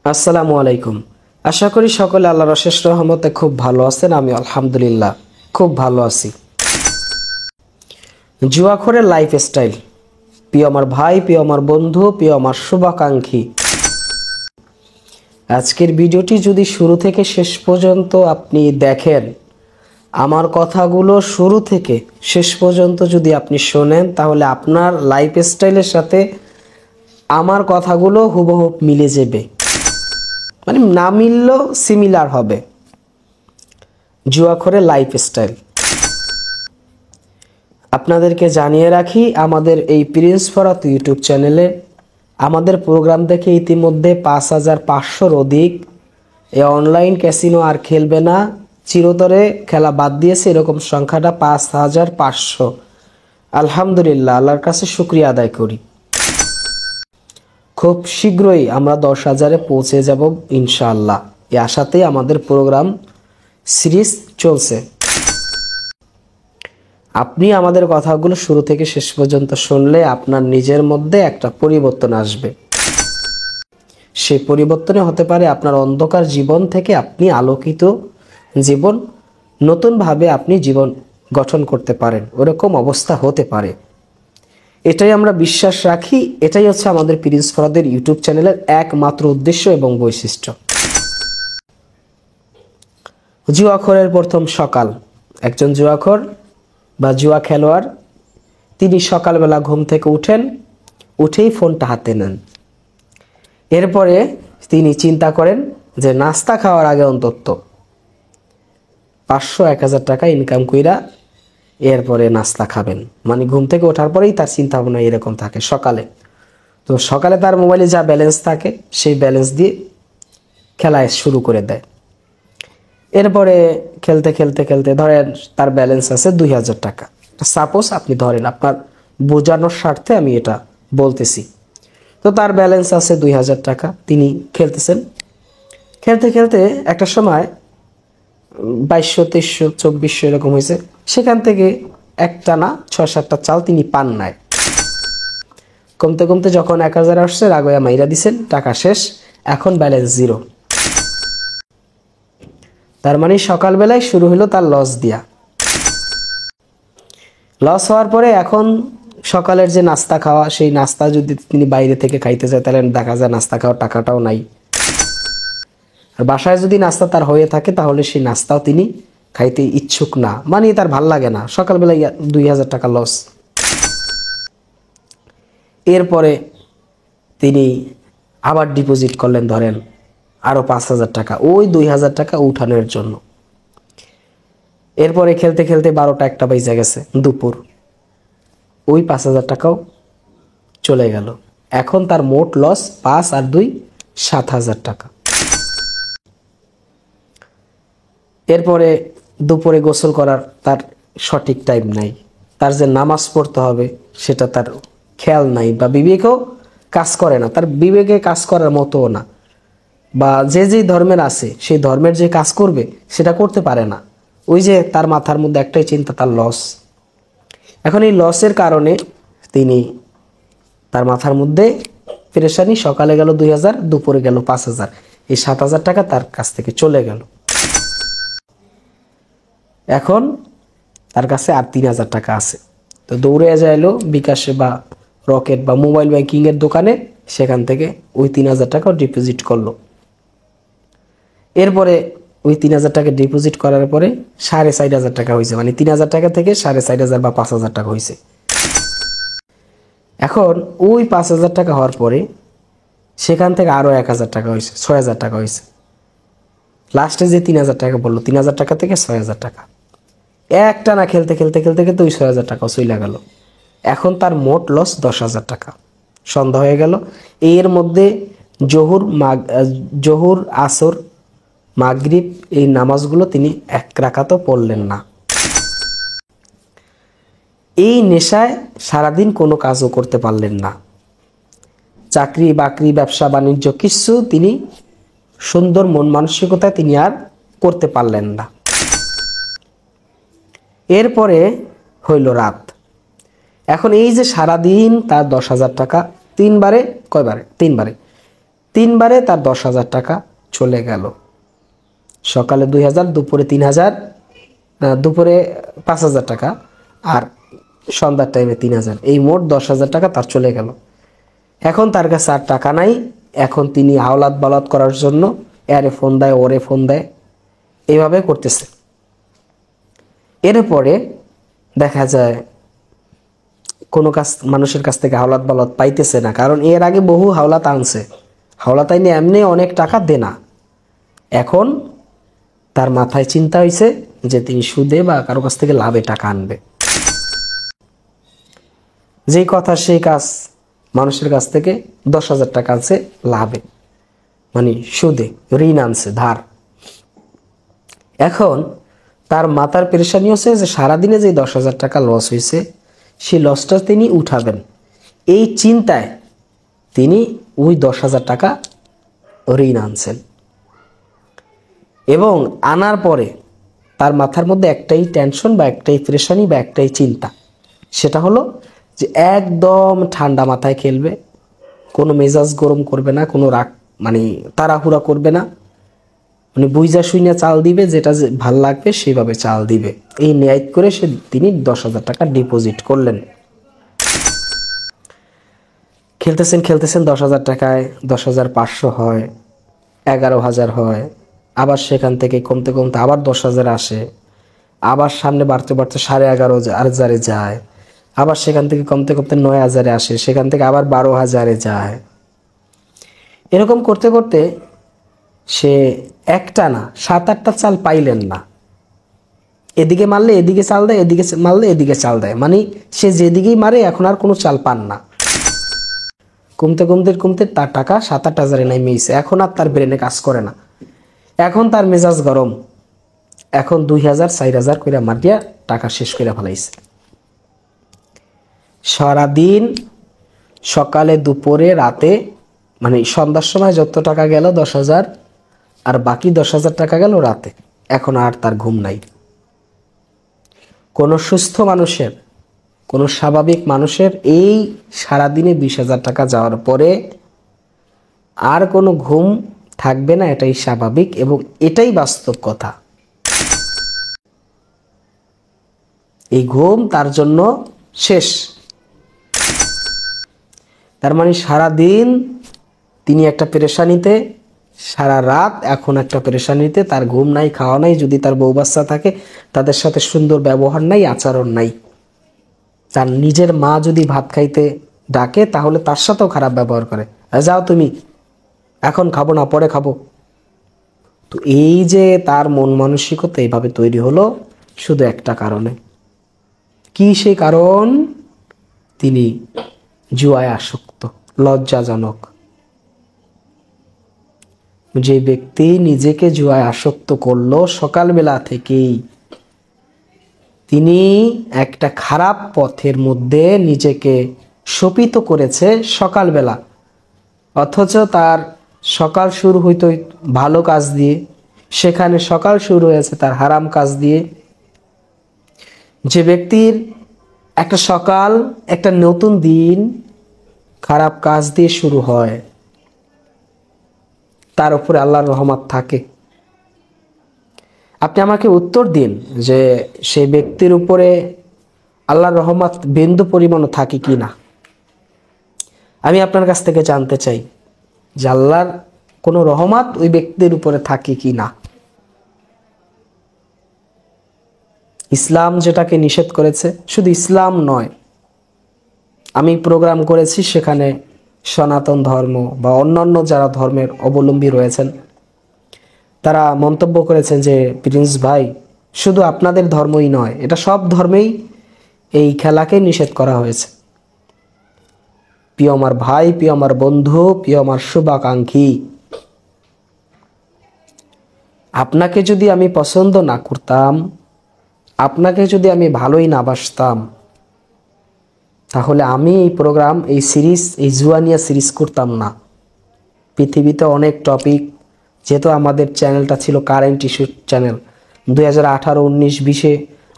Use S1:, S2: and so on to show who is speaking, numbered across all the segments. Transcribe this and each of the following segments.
S1: আসসালামু আলাইকুম। আশা করি সকলে আল্লাহর অশেষ রহমতে খুব ভালো আছেন। আমি আলহামদুলিল্লাহ খুব ভালো আছি। জুয়াখোরের লাইফস্টাইল, প্রিয় আমার ভাই, প্রিয় আমার বন্ধু, প্রিয় আমার শুভাকাঙ্ক্ষী, আজকের ভিডিওটি যদি শুরু থেকে শেষ পর্যন্ত আপনি দেখেন, আমার কথাগুলো শুরু থেকে শেষ পর্যন্ত যদি আপনি শোনেন, তাহলে আপনার লাইফস্টাইলের সাথে আমার কথাগুলো হুবহু মিলে যাবে, মানে না মিললেও সিমিলার হবে। জুয়াখোরের লাইফস্টাইল। আপনাদেরকে জানিয়ে রাখি, আমাদের এই প্রিন্স ফরাত ইউটিউব চ্যানেলে আমাদের প্রোগ্রাম দেখে ইতিমধ্যে ৫,৫০০-র অধিক এই অনলাইন ক্যাসিনো আর খেলবে না, চিরতরে খেলা বাদ দিয়েছে, এরকম সংখ্যাটা ৫,৫০০। আলহামদুলিল্লাহ, আল্লাহর কাছে শুকরিয়া আদায় করি। খুব শীঘ্রই আমরা ১০,০০০-এ পৌঁছে যাব ইনশাআল্লাহ। এই আশাতেই আমাদের প্রোগ্রাম সিরিজ চলছে। আপনি আমাদের কথাগুলো শুরু থেকে শেষ পর্যন্ত শুনলে আপনার নিজের মধ্যে একটা পরিবর্তন আসবে। সেই পরিবর্তনে হতে পারে আপনার অন্ধকার জীবন থেকে আপনি আলোকিত জীবন, নতুনভাবে আপনি জীবন গঠন করতে পারেন, ওরকম অবস্থা হতে পারে। এটাই আমরা বিশ্বাস রাখি। এটাই হচ্ছে আমাদের প্রিন্স ফরাদের ইউটিউব চ্যানেলের একমাত্র উদ্দেশ্য এবং বৈশিষ্ট্য। জুয়াখোরের প্রথম সকাল। একজন জুয়াখোর বা জুয়া খেলোয়াড়, তিনি সকালবেলা ঘুম থেকে উঠেই ফোনটা হাতে নেন। এরপরে তিনি চিন্তা করেন যে নাস্তা খাওয়ার আগে অন্তত ৫০০-১,০০০ টাকা ইনকাম কইরা এরপরে নাস্তা খাবেন। মানে ঘুম থেকে ওঠার পরেই তার চিন্তা ভাবনা এরকম থাকে সকালে। তো সকালে তার মোবাইলে যা ব্যালেন্স থাকে সেই ব্যালেন্স দিয়ে খেলায় শুরু করে দেয়। এরপরে খেলতে খেলতে খেলতে ধরেন তার ব্যালেন্স আছে ২,০০০ টাকা। সাপোজ আপনি ধরেন, আপনার বোঝানোর স্বার্থে আমি এটা বলতেছি। তো তার ব্যালেন্স আছে ২,০০০ টাকা, তিনি খেলতেছেন। খেলতে খেলতে একটা সময় ২২০০, ২৩০০, ২৪০০ এরকম হয়েছে। সেখান থেকে একটা না ৬-৭টা চাল তিনি পান নাই। কমতে কমতে যখন ১,০০০ আসছে, রাগয়া মাইরা দিছেন, টাকা শেষ, এখন ব্যালেন্স 0। তার মানে সকালবেলায় শুরু হলো তার লস দিয়া। লস হওয়ার পরে এখন সকালের যে নাস্তা খাওয়া, সেই নাস্তা যদি তিনি বাইরে থেকে খাইতে চায়, তাহলে দেখা যায় নাস্তা খাওয়ার টাকাটাও নাই। আর বাসায় যদি নাস্তা তার হয়ে থাকে, তাহলে সেই নাস্তাও তিনি খাইতে ইচ্ছুক না, মানে তার ভাল লাগে না। সকালবেলায় ২,০০০ টাকা লস। এরপরে তিনি আবার ডিপোজিট করলেন, ধরেন আরো ৫,০০০ টাকা, ওই ২,০০০ টাকা উঠানোর জন্য। এরপরে খেলতে খেলতে ১২টা ১টা বেজে গেছে দুপুর, ওই ৫,০০০ টাকাও চলে গেল। এখন তার মোট লস ৫ আর ২ ৭,০০০ টাকা। এরপরে দুপুরে গোসল করার তার সঠিক টাইম নাই, তার যে নামাজ পড়তে হবে সেটা তার খেয়াল নাই, বা বিবেকেও কাজ করে না, তার বিবেকে কাজ করার মতোও না, বা যে ধর্মের আছে সেই ধর্মের যে কাজ করবে সেটা করতে পারে না। ওই যে তার মাথার মধ্যে একটাই চিন্তা, তার লস। এখন এই লসের কারণে তিনি, তার মাথার মধ্যে পেরেশানি। সকালে গেল ২,০০০, দুপুরে গেল ৫,০০০, এই ৭,০০০ টাকা তার কাছ থেকে চলে গেল। এখন তার কাছে আর ৩,০০০ টাকা আছে। তো দৌড়ে যাইলো বিকাশে বা রকেট বা মোবাইল ব্যাংকিংয়ের দোকানে, সেখান থেকে ওই ৩,০০০ টাকাও ডিপোজিট করলো। এরপরে ওই ৩,০০০ টাকা ডিপোজিট করার পরে ৪,৫০০ টাকা হয়েছে, মানে ৩,০০০ টাকা থেকে ৪,৫০০ বা ৫,০০০ টাকা হয়েছে। এখন ওই ৫,০০০ টাকা হওয়ার পরে সেখান থেকে আরো ১,০০০ টাকা হয়েছে, ৬,০০০ টাকা হয়েছে। লাস্টে যে ৩,০০০ টাকা বললো, ৩,০০০ টাকা থেকে ৬,০০০ টাকা। একটা না খেলতে খেলতে খেলতে খেলতে ওই ৬,০০০ টাকাও চলে গেল। এখন তার মোট লস ১০,০০০ টাকা। সন্ধ্যা হয়ে গেল। এর মধ্যে জহুর, আসর, মাগরিব এই নামাজগুলো তিনি এক রাকাতও পড়লেন না। এই নেশায় সারাদিন কোনো কাজও করতে পারলেন না। চাকরি বাকরি, ব্যবসা বাণিজ্য কিছু তিনি সুন্দর মন মানসিকতায় তিনি আর করতে পারলেন না। এরপরে হইল রাত। এখন এই যে সারাদিন তার ১০,০০০ টাকা তিনবারে, কয়বারে? তিনবারে 3বারে তার 10,000 টাকা চলে গেল। সকালে 2,000, দুপুরে 3,000, দুপুরে 5,000 টাকা, আর সন্ধ্যার টাইমে 3,000, এই মোট 10,000 টাকা তার চলে গেল। এখন তার কাছে আর টাকা নাই। এখন তিনি আওলাদ বালাদ করার জন্য এরে ফোন দেয়, ওরে ফোন দেয়, এইভাবে করতেছে। এরপরে দেখা যায় কোনো মানুষের কাছ থেকে হাওলাত বালাত পাইতেছে না, কারণ এর আগে বহু হাওলাত আনছে, হাওলাত আইনে এমনি অনেক টাকা দেনা। এখন তার মাথায় চিন্তা হয়েছে যে তিনি সুদে বা কারো কাছ থেকে লাভে টাকা আনবে। যেই কথা সেই কাজ, মানুষের কাছ থেকে 10,000 টাকা আনছে লাভে, মানে সুদে, ঋণ আনছে, ধার। এখন তার মাথার পেরেশানি হচ্ছে যে সারাদিনে যে 10,000 টাকা লস হয়েছে, সেই লসটা তিনি উঠাবেন, এই চিন্তায় তিনি ওই 10,000 টাকা ঋণ আনছেন। এবং আনার পরে তার মাথার মধ্যে একটাই টেনশন বা একটাই পেরেশানি বা একটাই চিন্তা, সেটা হলো যে একদম ঠান্ডা মাথায় খেলবে, কোনো মেজাজ গরম করবে না, কোনো রাগ মানে তাড়াহুড়া করবে না, মানে বুঝা শুইনা চাল দিবে, যেটা ভাল লাগবে সেইভাবে চাল দিবে। এই নিয়ত করে তিনি 10,000 টাকা ডিপোজিট করলেন। খেলতেছেন 10,000 টাকায় 10,500 হয়, 11,000 হয়, আবার সেখান থেকে কমতে কমতে আবার 10,000 আসে, আবার সামনে বাড়তে বাড়তে 11,500 যায়, আবার সেখান থেকে কমতে কমতে 9,000 আসে, সেখান থেকে আবার 12,000 যায়। এরকম করতে করতে সে একটা না 7-8টা চাল পাইলেন না। এদিকে মারলে এদিকে চাল দেয়, এদিকে মারলে এদিকে চাল দেয়, মানে সে যেদিকেই মারে এখন আর কোনো চাল পান না। কমতে কমতে কমতে তার টাকা 7-8 হাজারে নেমেছে। এখন আর তার ব্রেনে কাজ করে না, এখন তার মেজাজ গরম। এখন 2,000, 4,000 করে মারিয়া টাকা শেষ করে ফেলাইছে। সারাদিন সকালে, দুপুরে, রাতে, মানে সন্ধ্যার সময় যত টাকা গেল 10,000, আর বাকি 10,000 টাকা গেল রাতে। এখন আর তার ঘুম নাই। কোনো সুস্থ মানুষের, কোনো স্বাভাবিক মানুষের এই সারাদিনে 20,000 টাকা যাওয়ার পরে আর কোনো ঘুম থাকবে না, এটাই স্বাভাবিক এবং এটাই বাস্তব কথা। এই ঘুম তার জন্য শেষ। তার মানে সারাদিন তিনি একটা পেরেশানিতে, সারা রাত এখন একটা পেরেশানিতে, তার ঘুম নাই, খাওয়া নাই, যদি তার বউ বাচ্চা থাকে তাদের সাথে সুন্দর ব্যবহার নাই, আচরণ নাই। তার নিজের মা যদি ভাত খাইতে ডাকে তাহলে তার সাথেও খারাপ ব্যবহার করে, যাও তুমি, এখন খাবো না, পরে খাবো। তো এই যে তার মন মানসিকতা এইভাবে তৈরি হলো শুধু একটা কারণে। কি সেই কারণ? তিনি জুয়ায় আসক্ত। লজ্জাজনক, যে ব্যক্তি নিজেকে জুয়ায় আসক্ত করলো সকালবেলা থেকেই, তিনি একটা খারাপ পথের মধ্যে নিজেকে শোপিত করেছে সকালবেলা। অথচ তার সকাল শুরু হইতো ভালো কাজ দিয়ে, সেখানে সকাল শুরু হয়েছে তার হারাম কাজ দিয়ে। যে ব্যক্তির একটা সকাল, একটা নতুন দিন খারাপ কাজ দিয়ে শুরু হয়, তার উপরে আল্লাহর রহমত থাকে। আপনি আমাকে উত্তর দিন যে সেই ব্যক্তির উপরে আল্লাহর রহমত বিন্দু পরিমাণও থাকে কি না। আমি আপনার কাছ থেকে জানতে চাই যে আল্লাহর কোনো রহমত ওই ব্যক্তির উপরে থাকে কি না। ইসলাম যেটাকে নিষেধ করেছে, শুধু ইসলাম নয়, আমি প্রোগ্রাম করেছি সেখানে সনাতন ধর্ম বা অন্যান্য যারা ধর্মের অবলম্বী রয়েছেন তারা মন্তব্য করেছেন যে প্রিন্স ভাই, শুধু আপনাদের ধর্মই নয়, এটা সব ধর্মেই এই খেলাকে নিষেধ করা হয়েছে। প্রিয় আমার ভাই, প্রিয় আমার বন্ধু, প্রিয় আমার শুভাকাঙ্ক্ষী, আপনাকে যদি আমি পছন্দ না করতাম, আপনাকে যদি আমি ভালোই না বাসতাম, তাহলে আমি এই প্রোগ্রাম, এই সিরিজ, এই জুয়ানিয়া সিরিজ করতাম না। পৃথিবীতে অনেক টপিক, যেহেতু আমাদের চ্যানেলটা ছিল কারেন্ট ইস্যু চ্যানেল, 2018, 19, 20-এ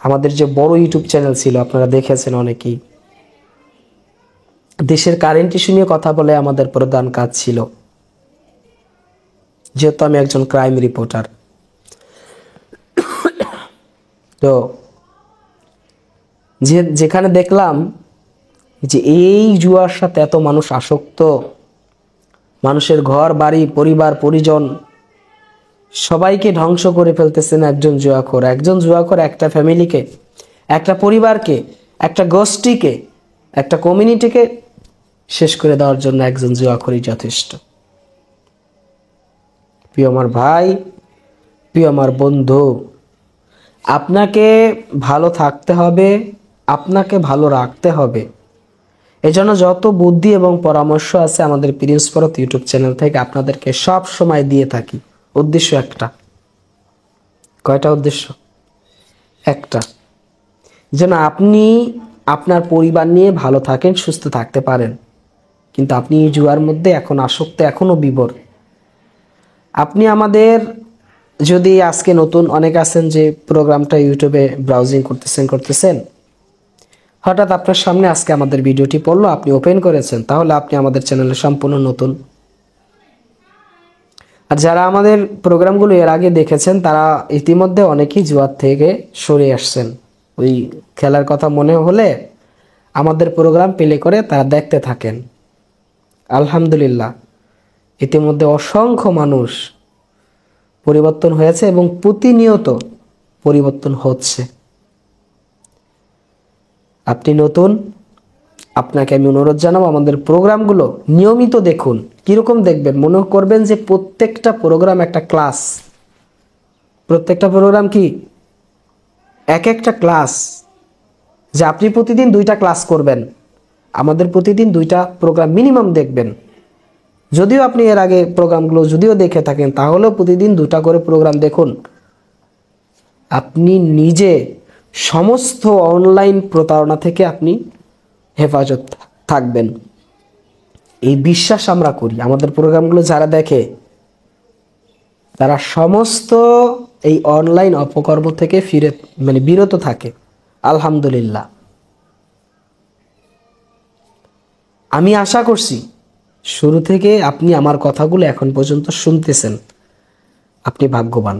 S1: আমাদের যে বড় ইউটিউব চ্যানেল ছিল আপনারা দেখেছেন অনেকেই, দেশের কারেন্ট ইস্যু নিয়ে কথা বলে আমাদের প্রধান কাজ ছিল। যেহেতু আমি একজন ক্রাইম রিপোর্টার। তো যেখানে দেখলাম যে এই জুয়ার সাথে এত মানুষ আসক্ত, মানুষের ঘর বাড়ি পরিবার পরিজন সবাইকে ধ্বংস করে ফেলতেছেন একজন জুয়াখোর। একজন জুয়াখোর একটা ফ্যামিলিকে, একটা পরিবারকে, একটা গোষ্ঠীকে, একটা কমিউনিটিকে শেষ করে দেওয়ার জন্য একজন জুয়াখোরই যথেষ্ট। প্রিয় আমার ভাই, প্রিয় আমার বন্ধু, আপনাকে ভালো থাকতে হবে, আপনাকে ভালো রাখতে হবে। এজন্য যত বুদ্ধি এবং পরামর্শ আছে আমাদের প্রিন্স পরত ইউটিউব চ্যানেল থেকে আপনাদেরকে সব সময় দিয়ে থাকি। উদ্দেশ্য একটা। কয়টা উদ্দেশ্য? একটা, যেন আপনি আপনার পরিবার নিয়ে ভালো থাকেন, সুস্থ থাকতে পারেন। কিন্তু আপনি এই জুয়ার মধ্যে এখন আসক্ত, এখনও বিভোর। আপনি আমাদের যদি আজকে নতুন অনেক আছেন যে প্রোগ্রামটা ইউটিউবে ব্রাউজিং করতেছেন, হঠাৎ আপনার সামনে আজকে আমাদের ভিডিওটি পড়লো, আপনি ওপেন করেছেন, তাহলে আপনি আমাদের চ্যানেলে সম্পূর্ণ নতুন। আর যারা আমাদের প্রোগ্রামগুলো এর আগে দেখেছেন তারা ইতিমধ্যে অনেকেই জুয়ার থেকে সরে আসছেন। ওই খেলার কথা মনে হলে আমাদের প্রোগ্রাম প্লে করে তারা দেখতে থাকেন। আলহামদুলিল্লাহ, ইতিমধ্যে অসংখ্য মানুষ পরিবর্তন হয়েছে এবং প্রতিনিয়ত পরিবর্তন হচ্ছে। আপনি নতুন, আপনাকে আমি অনুরোধ জানাবো আমাদের প্রোগ্রামগুলো নিয়মিত দেখুন। কীরকম দেখবেন? মনে করবেন যে প্রত্যেকটা প্রোগ্রাম একটা ক্লাস, প্রত্যেকটা প্রোগ্রাম কি এক একটা ক্লাস, যে আপনি প্রতিদিন 2টা ক্লাস করবেন। আমাদের প্রতিদিন 2টা প্রোগ্রাম মিনিমাম দেখবেন। যদিও আপনি এর আগে প্রোগ্রামগুলো যদিও দেখে থাকেন, তাহলেও প্রতিদিন 2টা করে প্রোগ্রাম দেখুন। আপনি নিজে সমস্ত অনলাইন প্রতারণা থেকে আপনি হেফাজত থাকবেন, এই বিশ্বাস আমরা করি। আমাদের প্রোগ্রামগুলো যারা দেখে তারা সমস্ত এই অনলাইন অপকর্ম থেকে বিরত থাকে। আলহামদুলিল্লাহ। আমি আশা করছি শুরু থেকে আপনি আমার কথাগুলো এখন পর্যন্ত শুনতেছেন, আপনি ভাগ্যবান।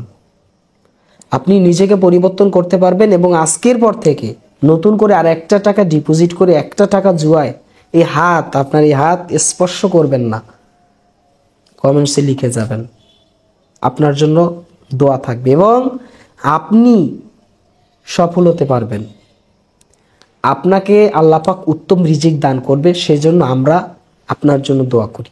S1: আপনি নিজেকে পরিবর্তন করতে পারবেন এবং আজকের পর থেকে নতুন করে আর একটা টাকা ডিপোজিট করে একটা টাকা জুয়ায় আপনার এই হাত স্পর্শ করবেন না। কমেন্টসে লিখে যাবেন, আপনার জন্য দোয়া থাকবে এবং আপনি সফল হতে পারবেন। আপনাকে আল্লাহ পাক উত্তম রিজিক দান করবে, সেজন্য আমরা আপনার জন্য দোয়া করি।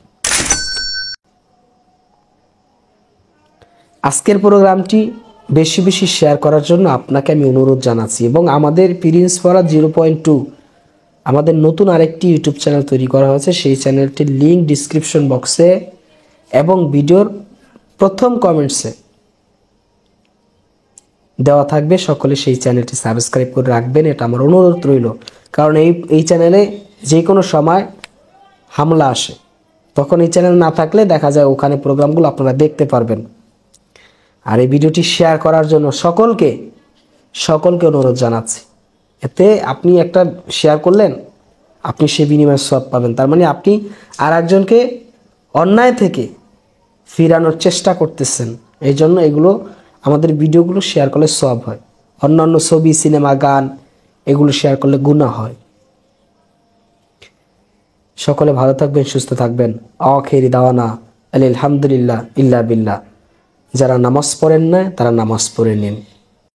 S1: আজকের প্রোগ্রামটি বেশি বেশি শেয়ার করার জন্য আপনাকে আমি অনুরোধ জানাচ্ছি এবং আমাদের প্রিন্স ফরাদ 0.2 আমাদের নতুন আরেকটি ইউটিউব চ্যানেল তৈরি করা হয়েছে। সেই চ্যানেলটির লিঙ্ক ডিসক্রিপশন বক্সে এবং ভিডিওর প্রথম কমেন্টসে দেওয়া থাকবে। সকলে সেই চ্যানেলটি সাবস্ক্রাইব করে রাখবেন, এটা আমার অনুরোধ রইল। কারণ এই চ্যানেলে যে কোনো সময় হামলা আসে, তখন এই চ্যানেল না থাকলে দেখা যায় ওখানে প্রোগ্রামগুলো আপনারা দেখতে পারবেন। আর এই ভিডিওটি শেয়ার করার জন্য সকলকে অনুরোধ জানাচ্ছি। এতে আপনি একটা শেয়ার করলেন, আপনি সে বিনিময়ে সওয়াব পাবেন। তার মানে আপনি আর একজনকে অন্যায় থেকে ফিরানোর চেষ্টা করতেছেন। এই জন্য এগুলো আমাদের ভিডিওগুলো শেয়ার করলে সওয়াব হয়। অন্যান্য ছবি, সিনেমা, গান এগুলো শেয়ার করলে গুনাহ হয়। সকলে ভালো থাকবেন, সুস্থ থাকবেন। আখিরি দাওয়ানা আলহামদুলিল্লাহ ইল্লা বিল্লাহ। যারা নামাজ পড়েন না তারা নামাজ পড়ে নিন।